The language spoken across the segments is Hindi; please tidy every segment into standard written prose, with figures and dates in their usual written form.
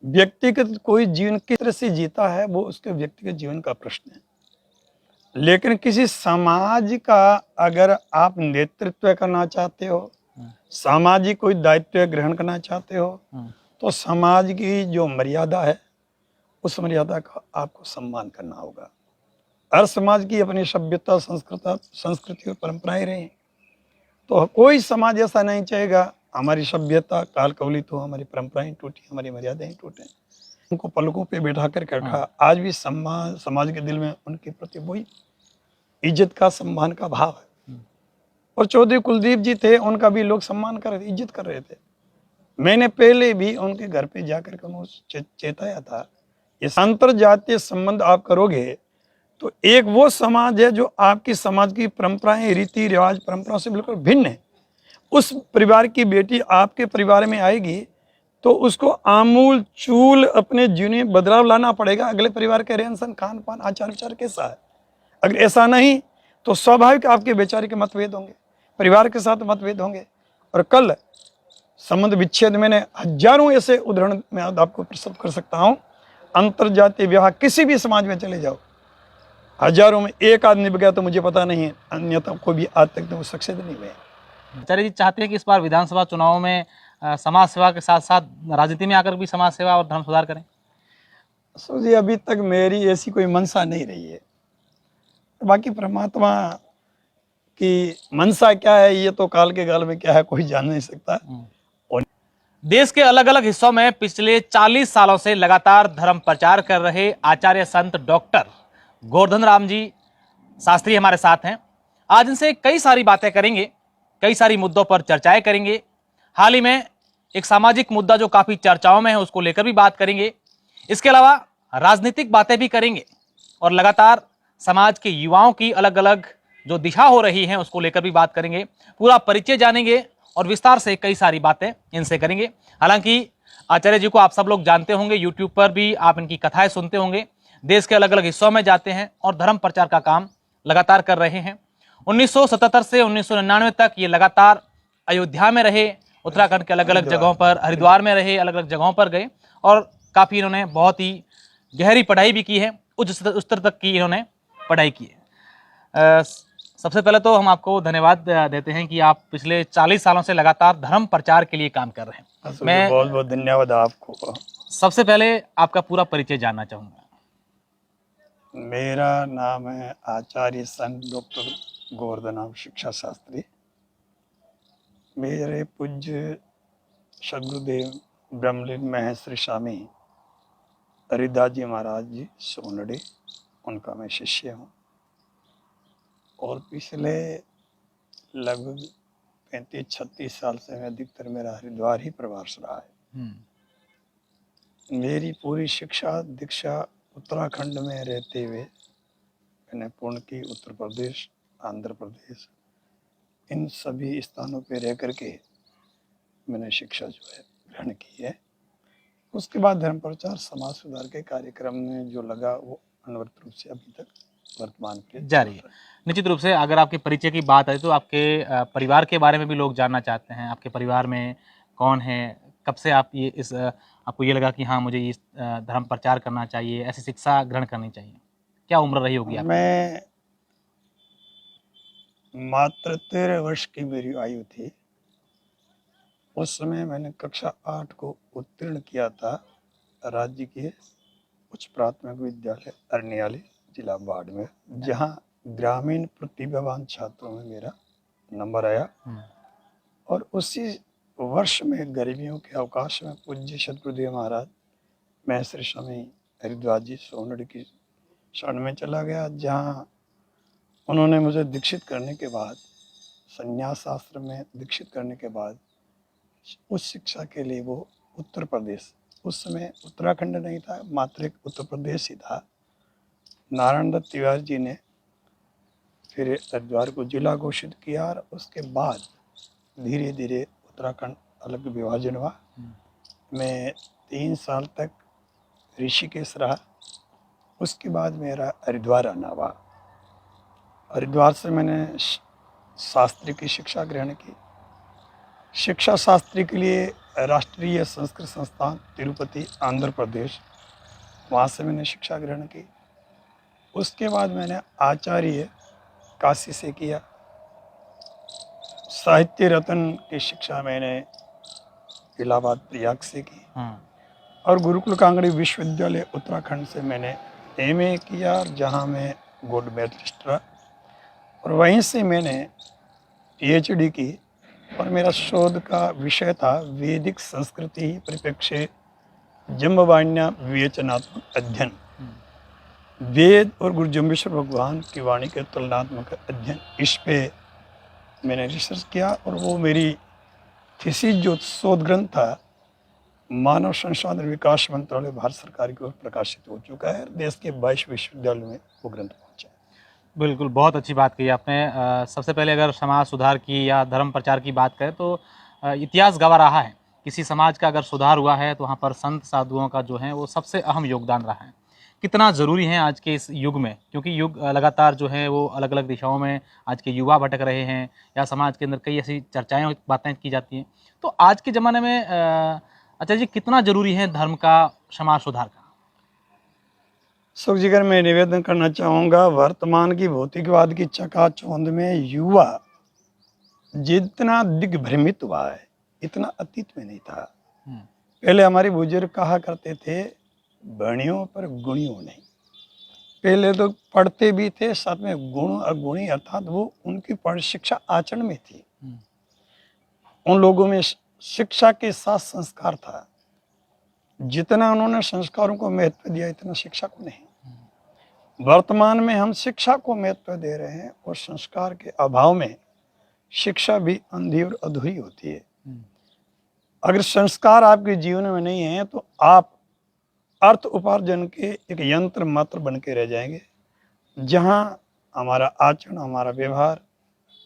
व्यक्तिगत कोई जीवन किस तरह से जीता है वो उसके व्यक्तिगत जीवन का प्रश्न है, लेकिन किसी समाज का अगर आप नेतृत्व करना चाहते हो, सामाजिक कोई दायित्व ग्रहण करना चाहते हो, तो समाज की जो मर्यादा है उस मर्यादा का आपको सम्मान करना होगा। हर समाज की अपनी सभ्यता, संस्कृति और परंपराएं रही, तो कोई समाज ऐसा नहीं चाहेगा हमारी सभ्यता काल कवलित हो, हमारी परंपराएं टूटी, हमारी मर्यादाएं टूटे। उनको पलकों पे बैठा कर रखा। आज भी समाज के दिल में उनके प्रति वही इज्जत का, सम्मान का भाव है। और चौधरी कुलदीप जी थे, उनका भी लोग सम्मान कर रहे थे, इज्जत कर रहे थे। मैंने पहले भी उनके घर पे जाकर के उनको चेताया था, ये अंतर जातीय संबंध आप करोगे तो एक वो समाज है जो आपकी समाज की परंपराएं, रीति रिवाज, परंपराओं से बिल्कुल भिन्न है। उस परिवार की बेटी आपके परिवार में आएगी तो उसको आमूल चूल अपने जीवन में बदलाव लाना पड़ेगा। अगले परिवार के रहन सहन, खान पान, आचार विचार कैसा है, अगर ऐसा नहीं तो स्वाभाविक आपके बेचारे के मतभेद होंगे, परिवार के साथ मतभेद होंगे। और कल संबंध विच्छेद, मैंने हजारों ऐसे उदाहरण मैं आपको प्रस्तुत कर सकता हूं। अंतरजातीय विवाह किसी भी समाज में चले जाओ, हजारों में एक आदमी निभ गया तो मुझे पता नहीं है, अन्यथा कोई भी आज तक तो वो सक्सेस नहीं हुए। आचार्य जी चाहते हैं कि इस बार विधानसभा चुनाव में समाज सेवा के साथ साथ राजनीति में आकर भी समाज सेवा और धर्म सुधार करें। सो जी, अभी तक मेरी ऐसी कोई मंशा नहीं रही है। बाकी परमात्मा की मंशा क्या है ये तो काल के गाल में क्या है कोई जान नहीं सकता। और देश के अलग अलग हिस्सों में पिछले 40 सालों से लगातार धर्म प्रचार कर रहे आचार्य संत डॉक्टर गोवर्धन राम जी शास्त्री हमारे साथ हैं। आज इनसे कई सारी बातें करेंगे, कई सारी मुद्दों पर चर्चाएं करेंगे। हाल ही में एक सामाजिक मुद्दा जो काफी चर्चाओं में है उसको लेकर भी बात करेंगे। इसके अलावा राजनीतिक बातें भी करेंगे और लगातार समाज के युवाओं की अलग अलग जो दिशा हो रही है उसको लेकर भी बात करेंगे। पूरा परिचय जानेंगे और विस्तार से कई सारी बातें इनसे करेंगे। हालांकि आचार्य जी को आप सब लोग जानते होंगे, यूट्यूब पर भी आप इनकी कथाएं सुनते होंगे। देश के अलग अलग हिस्सों में जाते हैं और धर्म प्रचार का काम लगातार कर रहे हैं। 1977 से 1999 तक ये लगातार अयोध्या में रहे, उत्तराखंड के अलग अलग जगहों पर, हरिद्वार में रहे, अलग अलग जगहों पर गए और काफ़ी इन्होंने बहुत ही गहरी पढ़ाई भी की है, उच्च स्तर तक की इन्होंने पढ़ाई की है। सबसे पहले तो हम आपको धन्यवाद देते हैं कि आप पिछले 40 सालों से लगातार धर्म प्रचार के लिए काम कर रहे हैं। मैं बहुत बहुत धन्यवाद आपको। सबसे पहले आपका पूरा परिचय जानना चाहूँगा। मेरा नाम है आचार्य संत डॉक्टर गोवर्धन राम शिक्षा शास्त्री। मेरे पूज्य सदगुरुदेव ब्रह्मलीन महेश्वरी स्वामी हरिदास जी महाराज जी सोनडे, उनका मैं शिष्य हूँ और पिछले लगभग 35-36 साल से मैं अधिकतर मेरा हरिद्वार ही प्रवास रहा है। मेरी पूरी शिक्षा दीक्षा उत्तराखंड में रहते हुए मैंने पूर्ण की। उत्तर प्रदेश, आंध्र प्रदेश, इन सभी स्थानों पे रह करके मैंने शिक्षा जो है ग्रहण की है। उसके बाद धर्म प्रचार, समाज सुधार के कार्यक्रम में जो लगा वो अनवरत रूप से अभी तक वर्तमान में जारी है। निश्चित रूप से अगर आपके परिचय की बात आए तो आपके परिवार के बारे में भी लोग जानना चाहते हैं। आपके परिवार में कौन है, कब से आप ये आपको ये लगा कि हाँ मुझे इस धर्म प्रचार करना चाहिए, ऐसी शिक्षा ग्रहण करनी चाहिए, क्या उम्र रही होगी आपकी? मैं मात्र 13 वर्ष की मेरी आयु थी। उस समय मैंने कक्षा 8 को उत्तीर्ण किया था राज्य के उच्च प्राथमिक विद्यालय अरनियाली, जिला बाड़मेर, जहाँ ग्रामीण प्रतिभावान छात्रों में मेरा नंबर आया। और उसी वर्ष में गर्मियों के अवकाश में पूज्य सदगुरुदेव महाराज महेश्वरी स्वामी हरिद्वार जी सोनडी की शरण में चला गया, जहाँ उन्होंने मुझे दीक्षित करने के बाद, संन्यास शास्त्र में दीक्षित करने के बाद उच्च शिक्षा के लिए वो उत्तर प्रदेश, उस समय उत्तराखंड नहीं था, मात्र एक उत्तर प्रदेश ही था, नारायण दत्त तिवारी जी ने फिर हरिद्वार को जिला घोषित किया। और उसके बाद धीरे धीरे उत्तराखंड अलग विभाजन हुआ। मैं 3 साल तक ऋषिकेश रहा। उसके बाद मेरा हरिद्वार आना हुआ। हरिद्वार से मैंने शास्त्री की शिक्षा ग्रहण की। शिक्षा शास्त्री के लिए राष्ट्रीय संस्कृत संस्थान तिरुपति आंध्र प्रदेश, वहाँ से मैंने शिक्षा ग्रहण की। उसके बाद मैंने आचार्य काशी से किया। साहित्य रत्न की शिक्षा मैंने इलाहाबाद प्रयाग से की और गुरुकुल कांगड़ी विश्वविद्यालय उत्तराखंड से मैंने एमए किया, जहाँ मैं गोल्ड मेडलिस्ट रहा। और वहीं से मैंने पीएचडी की और मेरा शोध का विषय था वैदिक संस्कृति परिप्रेक्ष्य जम्बवाण्या विवेचनात्मक अध्ययन, वेद और गुरु जम्बेश्वर भगवान की वाणी के तुलनात्मक अध्ययन। इस पे मैंने रिसर्च किया और वो मेरी थीसिस जो शोध ग्रंथ था मानव संसाधन विकास मंत्रालय भारत सरकार की ओर प्रकाशित हो चुका है। देश के 22 विश्वविद्यालयों में वो ग्रंथ पहुंचा है। बिल्कुल, बहुत अच्छी बात कही आपने। सबसे पहले अगर समाज सुधार की या धर्म प्रचार की बात करें तो इतिहास गवाह रहा है, किसी समाज का अगर सुधार हुआ है तो वहाँ पर संत साधुओं का जो है वो सबसे अहम योगदान रहा है। कितना ज़रूरी है आज के इस युग में, क्योंकि युग लगातार जो है वो अलग अलग दिशाओं में आज के युवा भटक रहे हैं या समाज के अंदर कई ऐसी चर्चाएँ बातें की जाती हैं। तो आज के ज़माने में अच्छा जी, कितना ज़रूरी है धर्म का समाज सुधार का? सुख जिगर मैं निवेदन करना चाहूँगा, वर्तमान की भौतिकवाद की चकाचौंध में युवा जितना दिग्भ्रमित हुआ है इतना अतीत में नहीं था। पहले हमारे बुजुर्ग कहा करते थे बणियों पर गुणियों नहीं। पहले तो पढ़ते भी थे, साथ में गुण अगुणी अर्थात वो उनकी पढ़ शिक्षा आचरण में थी। उन लोगों में शिक्षा के साथ संस्कार था। जितना उन्होंने संस्कारों को महत्व दिया इतना शिक्षा को नहीं। वर्तमान में हम शिक्षा को महत्व दे रहे हैं और संस्कार के अभाव में शिक्षा भी अंधी और अधूरी होती है। अगर संस्कार आपके जीवन में नहीं है तो आप अर्थ उपार्जन के एक यंत्र मात्र बन के रह जाएंगे, जहां हमारा आचरण, हमारा व्यवहार,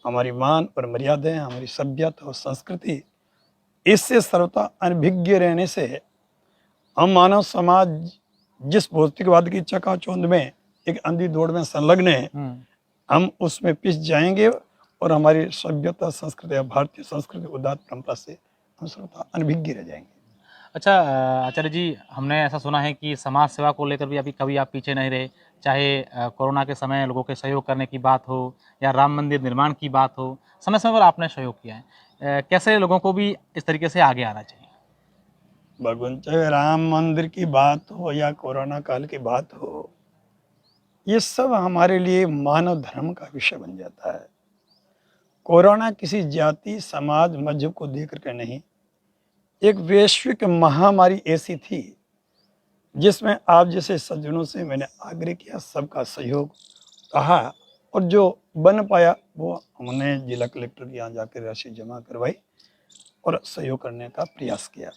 हमारी मान और मर्यादाएं, हमारी सभ्यता और संस्कृति इससे सर्वथा अनभिज्ञ रहने से हम मानव समाज जिस भौतिकवाद की चकाचौंध में एक अंधी दौड़ में संलग्न है, हम उसमें पिस जाएंगे और हमारी सभ्यता, संस्कृति या भारतीय संस्कृति उदात्त परंपरा से हम सर्वथा अनभिज्ञ रह जाएंगे। अच्छा आचार्य जी, हमने ऐसा सुना है कि समाज सेवा को लेकर भी अभी कभी आप पीछे नहीं रहे, चाहे कोरोना के समय लोगों के सहयोग करने की बात हो या राम मंदिर निर्माण की बात हो, समय समय पर आपने सहयोग किया है। कैसे लोगों को भी इस तरीके से आगे आना चाहिए? भगवान, चाहे राम मंदिर की बात हो या कोरोना काल की बात हो, ये सब हमारे लिए मानव धर्म का विषय बन जाता है। कोरोना किसी जाति, समाज, मजहब को देकर के नहीं, एक वैश्विक महामारी ऐसी थी जिसमें आप जैसे सज्जनों से मैंने आग्रह किया, सबका सहयोग कहा और जो बन पाया वो हमने जिला कलेक्टर के यहाँ जाकर राशि जमा करवाई और सहयोग करने का प्रयास किया।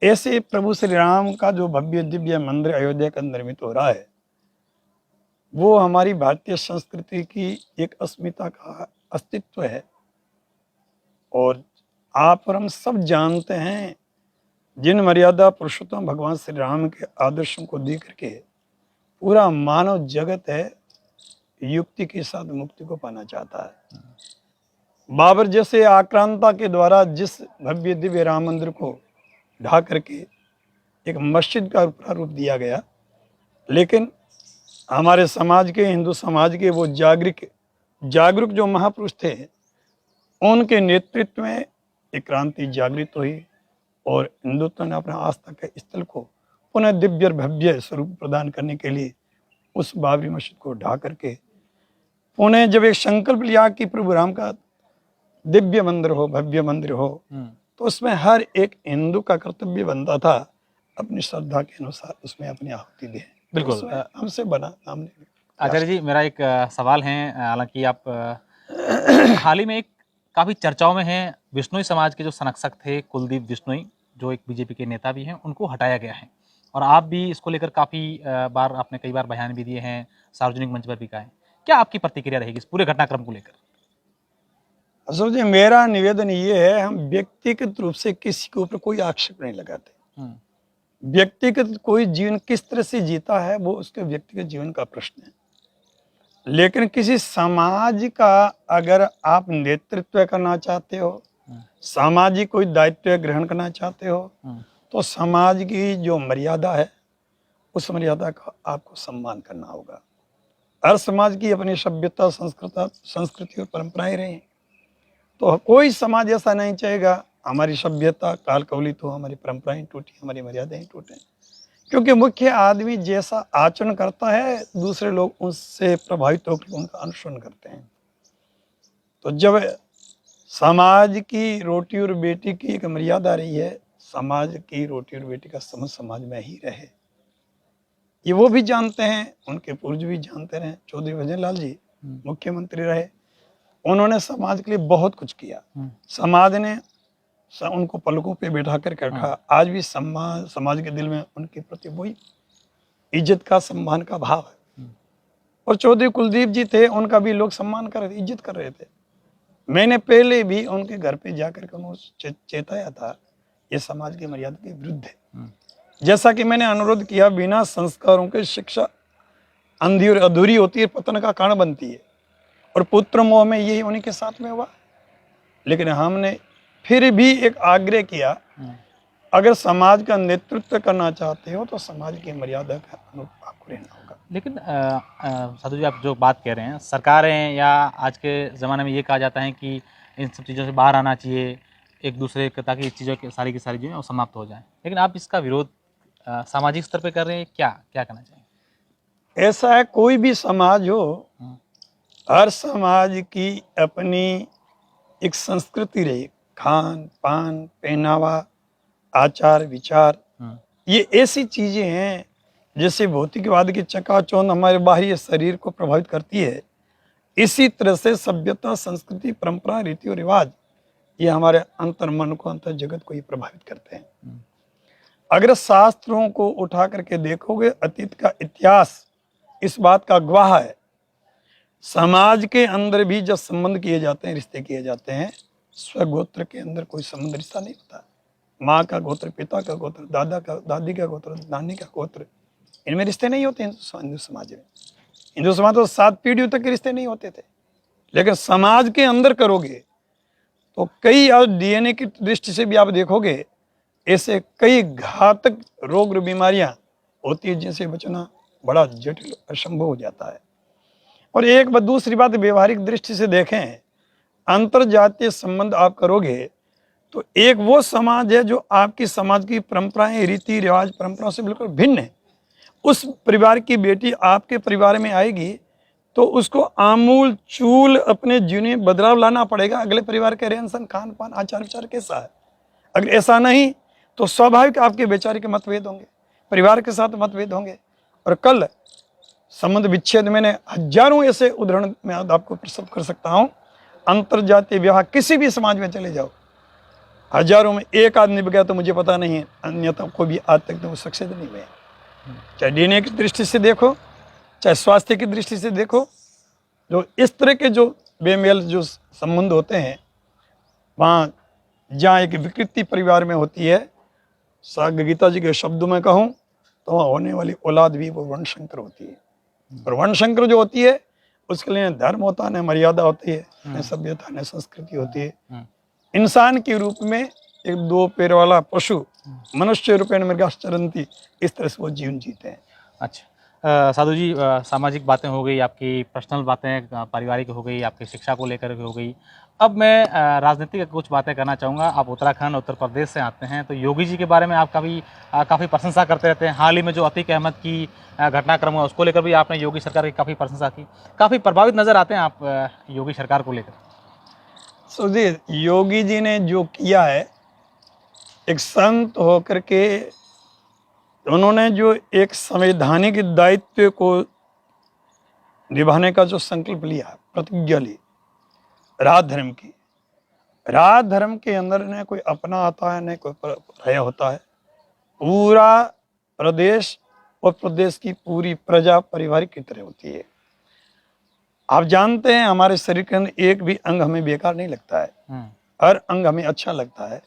ऐसे प्रभु श्री राम का जो भव्य दिव्य मंदिर अयोध्या का निर्मित हो रहा है, वो हमारी भारतीय संस्कृति की एक अस्मिता का अस्तित्व है। और आप और हम सब जानते हैं, जिन मर्यादा पुरुषोत्तम भगवान श्री राम के आदर्शों को देख करके पूरा मानव जगत है युक्ति के साथ मुक्ति को पाना चाहता है। बाबर जैसे आक्रांता के द्वारा जिस भव्य दिव्य राम मंदिर को ढा करके एक मस्जिद का प्रारूप दिया गया, लेकिन हमारे समाज के, हिंदू समाज के वो जागरूक जो महापुरुष थे, उनके नेतृत्व में एक क्रांति जागृत हुई और हिंदुत्व ने अपना आस्था के स्थल को पुनः दिव्य और भव्य स्वरूप प्रदान करने के लिए उस बाबरी मस्जिद को ढा करके पुनः जब एक संकल्प लिया कि प्रभु राम का दिव्य मंदिर हो, भव्य मंदिर हो, तो उसमें हर एक हिंदू का कर्तव्य बनता था अपनी श्रद्धा के अनुसार उसमें अपनी आहुति दें। बिल्कुल, हमसे बना हमने। आचार्य जी, मेरा एक सवाल है, हालांकि आप हाल ही में एक काफ़ी चर्चाओं में हैं, बिश्नोई समाज के जो संरक्षक थे कुलदीप बिश्नोई, जो एक बीजेपी के नेता भी हैं, उनको हटाया गया है और आप भी इसको लेकर काफ़ी बार, आपने कई बार बयान भी दिए हैं, सार्वजनिक मंच पर भी कहा है। क्या आपकी प्रतिक्रिया रहेगी इस पूरे घटनाक्रम को लेकर? असल जी, मेरा निवेदन ये है, हम व्यक्तिगत रूप से किसी के ऊपर कोई आक्षेप नहीं लगाते। व्यक्तिगत कोई जीवन किस तरह से जीता है वो उसके व्यक्तिगत जीवन का प्रश्न है, लेकिन किसी समाज का अगर आप नेतृत्व करना चाहते हो, सामाजिक कोई दायित्व ग्रहण करना चाहते हो तो समाज की जो मर्यादा है उस मर्यादा का आपको सम्मान करना होगा। हर समाज की अपनी सभ्यता, संस्कृति और परंपराएं रही हैं। तो कोई समाज ऐसा नहीं चाहेगा हमारी सभ्यता काल कवलित हो, हमारी परंपराएं टूटी, हमारी मर्यादाएं टूटें। क्योंकि मुख्य आदमी जैसा आचरण करता है दूसरे लोग उससे प्रभावित होकर उनका अनुसरण करते हैं। तो जब समाज की रोटी और बेटी की एक मर्यादा रही है, समाज की रोटी और बेटी का समझ समाज में ही रहे, ये वो भी जानते हैं, उनके पूर्वज भी जानते रहे। चौधरी भजन लाल जी मुख्यमंत्री रहे, उन्होंने समाज के लिए बहुत कुछ किया। समाज ने उनको पलकों पे बैठा कर रखा। आज भी समाज के दिल में उनके प्रति वही इज्जत का, सम्मान का भाव है। और चौधरी कुलदीप जी थे, उनका भी लोग सम्मान कर रहे थे, इज्जत कर रहे थे। मैंने पहले भी उनके घर पे जाकर के उनको चेताया था ये समाज की मर्यादा के विरुद्ध है। जैसा कि मैंने अनुरोध किया, बिना संस्कारों के शिक्षा अंधी और अधूरी होती है, पतन का कारण बनती है। और पुत्र मोह में यही उन्हीं के साथ में हुआ। लेकिन हमने फिर भी एक आग्रह किया, अगर समाज का नेतृत्व करना चाहते हो तो समाज की मर्यादा का अनुरूप आपको रहना होगा। लेकिन साधु जी, आप जो बात कह रहे हैं, सरकारें या आज के ज़माने में ये कहा जाता है कि इन सब चीज़ों से बाहर आना चाहिए एक दूसरे के, ताकि इस चीज़ों की सारी जो है वो समाप्त हो जाए। लेकिन आप इसका विरोध सामाजिक स्तर पे कर रहे हैं, क्या करना चाहिए? ऐसा है, कोई भी समाज हो, हर समाज की अपनी एक संस्कृति रही, खान पान, पहनावा, आचार विचार, ये ऐसी चीजें हैं जैसे भौतिकवाद की चकाचौंध हमारे बाहरी शरीर को प्रभावित करती है, इसी तरह से सभ्यता, संस्कृति, परंपरा, रीति और रिवाज ये हमारे अंतर मन को, अंतर जगत को ये प्रभावित करते हैं। अगर शास्त्रों को उठा करके देखोगे, अतीत का इतिहास इस बात का गवाह है। समाज के अंदर भी जब संबंध किए जाते हैं, रिश्ते किए जाते हैं, स्वगोत्र के अंदर कोई संबंध रिश्ता नहीं होता। माँ का गोत्र, पिता का गोत्र, दादा का, दादी का गोत्र, नानी का गोत्र, इनमें रिश्ते नहीं होते हिंदू समाज में। हिंदू समाज तो 7 पीढ़ियों तक के रिश्ते नहीं होते थे। लेकिन समाज के अंदर करोगे तो कई, और डीएनए की दृष्टि से भी आप देखोगे, ऐसे कई घातक रोग और बीमारियां होती है जिनसे बचना बड़ा जटिल, असंभव हो जाता है। और एक बात, दूसरी बात, व्यवहारिक दृष्टि से देखें, अंतर जातीय संबंध आप करोगे तो एक वो समाज है जो आपकी समाज की परंपराएं, रीति रिवाज, परंपराओं से बिल्कुल भिन्न है। उस परिवार की बेटी आपके परिवार में आएगी तो उसको आमूल चूल अपने जीवन में बदलाव लाना पड़ेगा। अगले परिवार के रहन सहन, खान पान, आचार विचार कैसा है, अगर ऐसा नहीं तो स्वाभाविक आपके बेचारे के मतभेद होंगे, परिवार के साथ मतभेद होंगे। और कल संबंध विच्छेद, मैंने हजारों ऐसे उदाहरण मैं आपको प्रस्तुत कर सकता हूं। अंतर जातीय विवाह किसी भी समाज में चले जाओ, हजारों में एक आदमी बगैर तो मुझे पता नहीं है, अन्यथा कोई भी आज तक तो वो सक्सेस नहीं हुए। चाहे डीएनए की दृष्टि से देखो, चाहे स्वास्थ्य की दृष्टि से देखो, जो इस तरह के जो बेमेल जो संबंध होते हैं, वहाँ जहाँ एक विकृति परिवार में होती है, गीता जी के शब्दों में कहूँ तो वहाँ होने वाली औलाद भी वो वर्णशंकर होती है। और वर्णशंकर जो होती है उसके लिए न धर्म होता है, न मर्यादा होती है, न सभ्यता, न संस्कृति होती है। इंसान के रूप में एक 2 पैर वाला पशु, मनुष्य रूपेण मृगाश्चरन्ति, इस तरह से वो जीवन जीते हैं। अच्छा साधु जी, सामाजिक बातें हो गई, आपकी पर्सनल बातें पारिवारिक हो गई, आपकी शिक्षा को लेकर हो गई। अब मैं राजनीतिक कुछ बातें करना चाहूँगा। आप उत्तराखंड, उत्तर प्रदेश से आते हैं, तो योगी जी के बारे में आप काफ़ी प्रशंसा करते रहते हैं। हाल ही में जो अतीक अहमद की घटनाक्रम हुआ उसको लेकर भी आपने योगी सरकार की काफ़ी प्रशंसा की, काफ़ी प्रभावित नज़र आते हैं आप योगी सरकार को लेकर। सुधीर, योगी जी ने जो किया है, एक संत होकर के उन्होंने जो एक संवैधानिक दायित्व को निभाने का जो संकल्प लिया, प्रतिज्ञा ली राज धर्म की, राज धर्म के अंदर न कोई अपना आता है, न कोई पराया होता है। पूरा प्रदेश और प्रदेश की पूरी प्रजा परिवार की तरह होती है। आप जानते हैं हमारे शरीर के अंदर एक भी अंग हमें बेकार नहीं लगता है, हर अंग हमें अच्छा लगता है।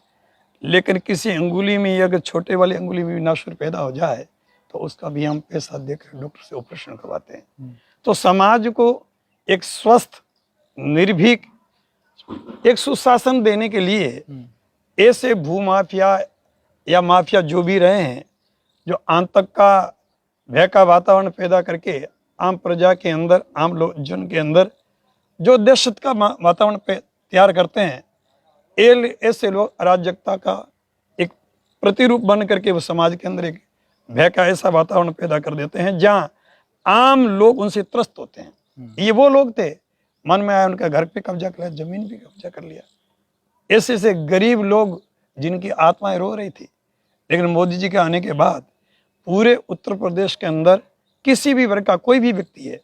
लेकिन किसी अंगुली में, अगर छोटे वाली अंगुली में भी नासुर पैदा हो जाए तो उसका भी हम पैसा देकर डॉक्टर से ऑपरेशन करवाते हैं। तो समाज को एक स्वस्थ, निर्भीक, एक सुशासन देने के लिए ऐसे भूमाफिया या माफिया जो भी रहे हैं, जो आतंक का भय का वातावरण पैदा करके आम प्रजा के अंदर, आम लोग जन के अंदर जो दहशत का वातावरण तैयार करते हैं, ऐसे लोग अराजकता का एक प्रतिरूप बन करके वो समाज के अंदर एक भय का ऐसा वातावरण पैदा कर देते हैं जहां आम लोग उनसे त्रस्त होते हैं। ये वो लोग थे, मन में आया उनका घर पे कब्जा कर लिया, जमीन पे कब्जा कर लिया। ऐसे से गरीब लोग जिनकी आत्माएं रो रही थी, लेकिन मोदी जी के आने के बाद पूरे उत्तर प्रदेश के अंदर किसी भी वर्ग का कोई भी व्यक्ति है,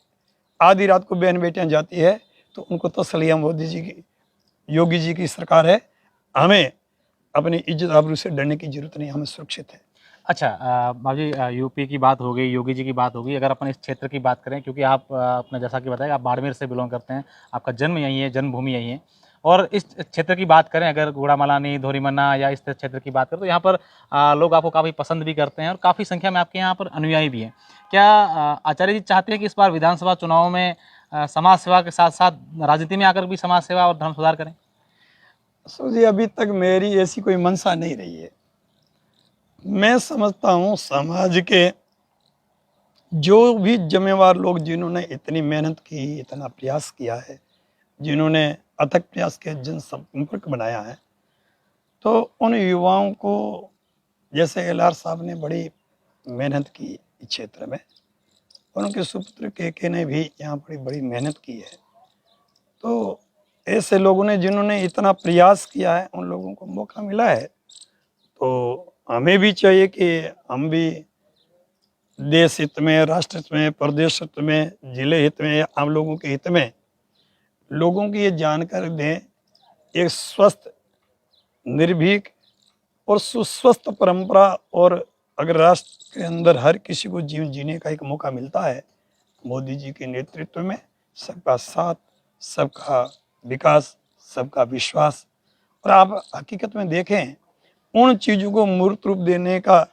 आधी रात को बहन बेटियां जाती है तो उनको तसल्ली, मोदी जी की, योगी जी की सरकार है, हमें अपनी इज्जत आबरू से डरने की जरूरत नहीं, हमें सुरक्षित है। अच्छा बाबू जी, यूपी की बात हो गई, योगी जी की बात हो गई, अगर अपन इस क्षेत्र की बात करें, क्योंकि आप अपने जैसा कि बताया आप बाड़मेर से बिलोंग करते हैं, आपका जन्म यहीं है, जन्मभूमि यहीं है, और इस क्षेत्र की बात करें, अगर गुड़ामलानी, धोरीमन्ना या इस क्षेत्र की बात करें तो यहाँ पर लोग आपको काफ़ी पसंद भी करते हैं और काफ़ी संख्या में आपके यहाँ पर अनुयायी भी हैं। क्या आचार्य जी चाहते हैं कि इस बार विधानसभा चुनाव में समाज सेवा के साथ साथ राजनीति में आकर भी समाज सेवा और धर्म सुधार करें? जी, अभी तक मेरी ऐसी कोई मंशा नहीं रही है। मैं समझता हूँ समाज के जो भी जिम्मेवार लोग जिन्होंने इतनी मेहनत की, इतना प्रयास किया है, जिन्होंने अथक प्रयास के जनसंपर्क बनाया है, तो उन युवाओं को, जैसे एलआर साहब ने बड़ी मेहनत की इस क्षेत्र में, और उनके सुपुत्र के ने भी यहाँ बड़ी मेहनत की है, तो ऐसे लोगों ने जिन्होंने इतना प्रयास किया है, उन लोगों को मौका मिला है, तो हमें भी चाहिए कि हम भी देश हित में, राष्ट्र हित में, प्रदेश हित में, जिले हित में, आम लोगों के हित में लोगों की ये जानकारी दें, एक स्वस्थ, निर्भीक और सुस्वस्थ परंपरा, और अगर राष्ट्र के अंदर हर किसी को जीवन जीने का एक मौका मिलता है, मोदी जी के नेतृत्व में सबका साथ, सबका विकास, सबका विश्वास, और आप हकीकत में देखें उन चीज़ों को मूर्त रूप देने का,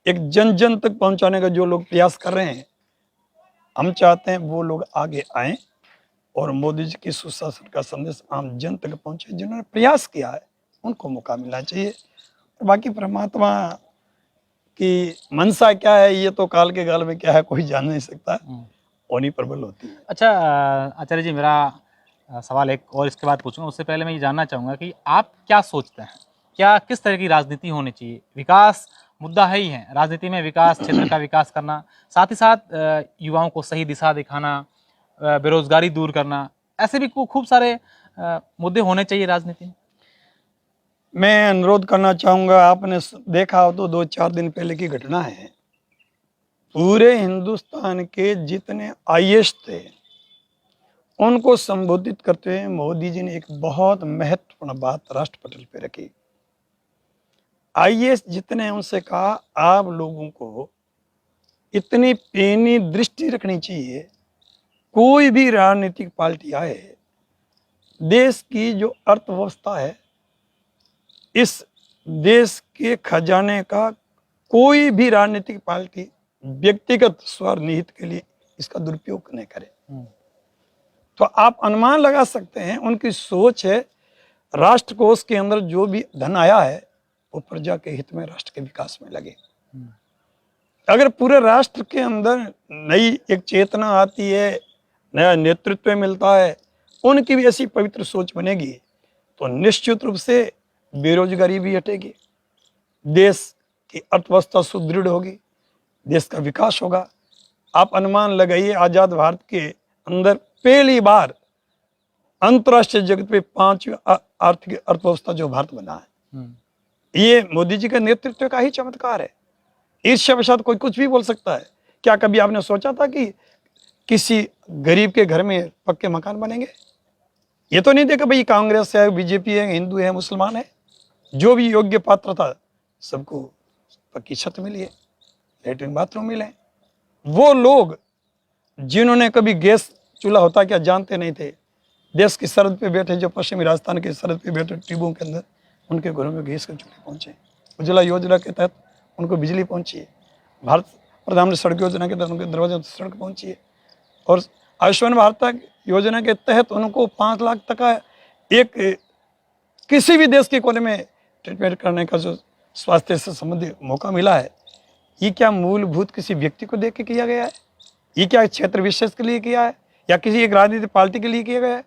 एक जन जन तक पहुंचाने का जो लोग प्रयास कर रहे हैं, हम चाहते हैं वो लोग आगे आएं और मोदी जी की सुशासन का संदेश आम जन तक पहुंचे। जिन्होंने प्रयास किया है उनको मौका मिलना चाहिए, और बाकी परमात्मा की मंशा क्या है ये तो काल के गाल में क्या है कोई जान नहीं सकता, उन्हीं पर बल होती है। अच्छा आचार्य जी, मेरा सवाल एक और इसके बाद पूछूंगा, उससे पहले मैं ये जानना चाहूँगा कि आप क्या सोचते हैं, क्या किस तरह की राजनीति होनी चाहिए? विकास मुद्दा है ही है, राजनीति में विकास, क्षेत्र का विकास करना, साथ ही साथ युवाओं को सही दिशा दिखाना, बेरोजगारी दूर करना, ऐसे भी खूब सारे मुद्दे होने चाहिए राजनीति में। मैं अनुरोध करना चाहूँगा, आपने देखा हो तो 2-4 दिन पहले की घटना है, पूरे हिंदुस्तान के जितने आईएएस थे उनको संबोधित करते हुए मोदी जी ने एक बहुत महत्वपूर्ण बात राष्ट्र पटल पे रखी। आईएएस जितने हैं उनसे कहा, आप लोगों को इतनी पेनी दृष्टि रखनी चाहिए, कोई भी राजनीतिक पार्टी आए, देश की जो अर्थव्यवस्था है, इस देश के खजाने का कोई भी राजनीतिक पार्टी व्यक्तिगत स्वार्थ निहित के लिए इसका दुरुपयोग न करे। तो आप अनुमान लगा सकते हैं उनकी सोच है, राष्ट्र कोष के अंदर जो भी धन आया है वो प्रजा के हित में, राष्ट्र के विकास में लगे। अगर पूरे राष्ट्र के अंदर नई एक चेतना आती है, नया नेतृत्व मिलता है, उनकी भी ऐसी पवित्र सोच बनेगी तो निश्चित रूप से बेरोजगारी भी हटेगी, देश की अर्थव्यवस्था सुदृढ़ होगी, देश का विकास होगा। आप अनुमान लगाइए, आजाद भारत के अंदर पहली बार अंतर्राष्ट्रीय जगत पे 5वीं आर्थिक अर्थव्यवस्था जो भारत बना है, ये मोदी जी का नेतृत्व का ही चमत्कार है। ईर्ष्या के साथ कोई कुछ भी बोल सकता है। क्या कभी आपने सोचा था कि किसी गरीब के घर में पक्के मकान बनेंगे? ये तो नहीं देखा भाई कांग्रेस है, बीजेपी है, हिंदू है, मुसलमान है, जो भी योग्य पात्र था सबको पक्की छत मिली है, लेटरिन बाथरूम मिले। वो लोग जिन्होंने कभी गैस चूल्हा होता क्या जानते नहीं थे, देश की सरहद पे बैठे, जो पश्चिमी राजस्थान की सरहद पे बैठे टीबों के अंदर, उनके घरों में गैस के चूल्हे पहुंचे। उज्ज्वला योजना के तहत उनको बिजली पहुंची है, भारत प्रधानमंत्री सड़क योजना के तहत उनके दरवाजे सड़क पहुंची है, और आयुष्मान भारत योजना के तहत उनको 5 लाख तक का एक किसी भी देश के कोने में ट्रीटमेंट करने का जो स्वास्थ्य से संबंधित मौका मिला है, ये क्या मूलभूत किसी व्यक्ति को देख के किया गया है? ये क्या क्षेत्र विशेष के लिए किया है या किसी एक राजनीतिक पार्टी के लिए किया गया है?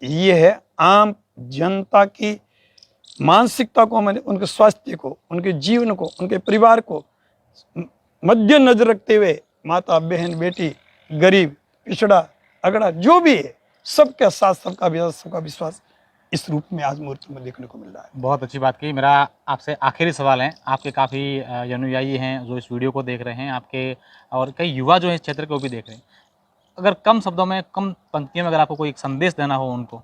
ये है आम जनता की मानसिकता को, मैंने उनके स्वास्थ्य को, उनके जीवन को, उनके परिवार को मद्देनजर रखते हुए माता, बहन, बेटी, गरीब, पिछड़ा, अगड़ा जो भी है, सबके साथ सबका विश्वास इस रूप में आज मूर्ति में देखने को मिल रहा है। बहुत अच्छी बात की। मेरा आपसे आखिरी सवाल है, आपके काफ़ी अनुयायी हैं जो इस वीडियो को देख रहे हैं, आपके और कई युवा जो हैं इस क्षेत्र को भी देख रहे हैं। अगर कम शब्दों में, कम पंक्तियों में अगर आपको कोई एक संदेश देना हो उनको,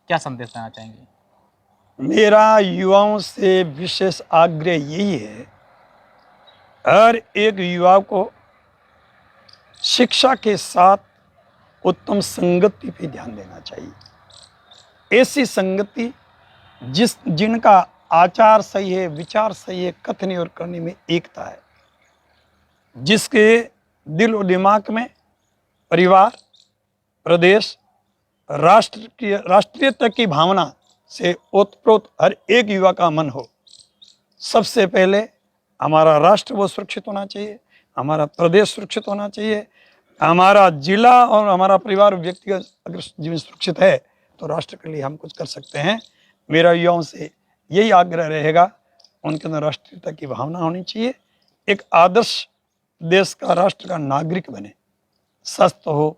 क्या संदेश देना चाहेंगे? मेरा युवाओं से विशेष आग्रह यही है, हर एक युवा को शिक्षा के साथ उत्तम संगति पे ध्यान देना चाहिए। ऐसी संगति जिनका आचार सही है, विचार सही है, कथनी और करने में एकता है, जिसके दिल और दिमाग में परिवार, प्रदेश, राष्ट्रीयता की भावना से ओतप्रोत हर एक युवा का मन हो। सबसे पहले हमारा राष्ट्र वो सुरक्षित होना चाहिए, हमारा प्रदेश सुरक्षित होना चाहिए, हमारा जिला और हमारा परिवार, व्यक्तिगत अगर जीवन सुरक्षित है तो राष्ट्र के लिए हम कुछ कर सकते हैं। मेरा युवाओं से यही आग्रह रहेगा, उनके अंदर राष्ट्रीयता की भावना होनी चाहिए, एक आदर्श देश का, राष्ट्र का नागरिक बने, स्वस्थ हो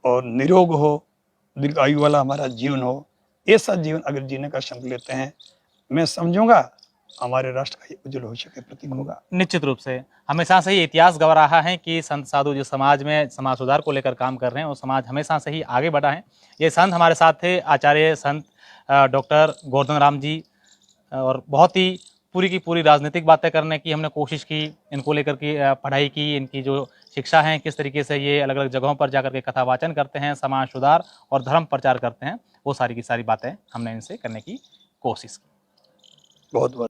और निरोग हो, दीर्घायु वाला हमारा जीवन हो। ऐसा जीवन अगर जीने का संकल्प लेते हैं, मैं समझूंगा हमारे राष्ट्र का ये उज्जवल भविष्य का प्रतीक होगा। निश्चित रूप से हमेशा से ही इतिहास गवाह रहा है कि संत साधु जो समाज में समाज सुधार को लेकर काम कर रहे हैं, वो समाज हमेशा से ही आगे बढ़ा है। ये संत हमारे साथ थे, आचार्य संत डॉक्टर गोवर्धन राम जी, और बहुत ही पूरी की पूरी राजनीतिक बातें करने की हमने कोशिश की, इनको लेकर की पढ़ाई की, इनकी जो शिक्षा है, किस तरीके से ये अलग अलग जगहों पर जाकर के कथा वाचन करते हैं, समाज सुधार और धर्म प्रचार करते हैं, वो सारी की सारी बातें हमने इनसे करने की कोशिश की। बहुत बहुत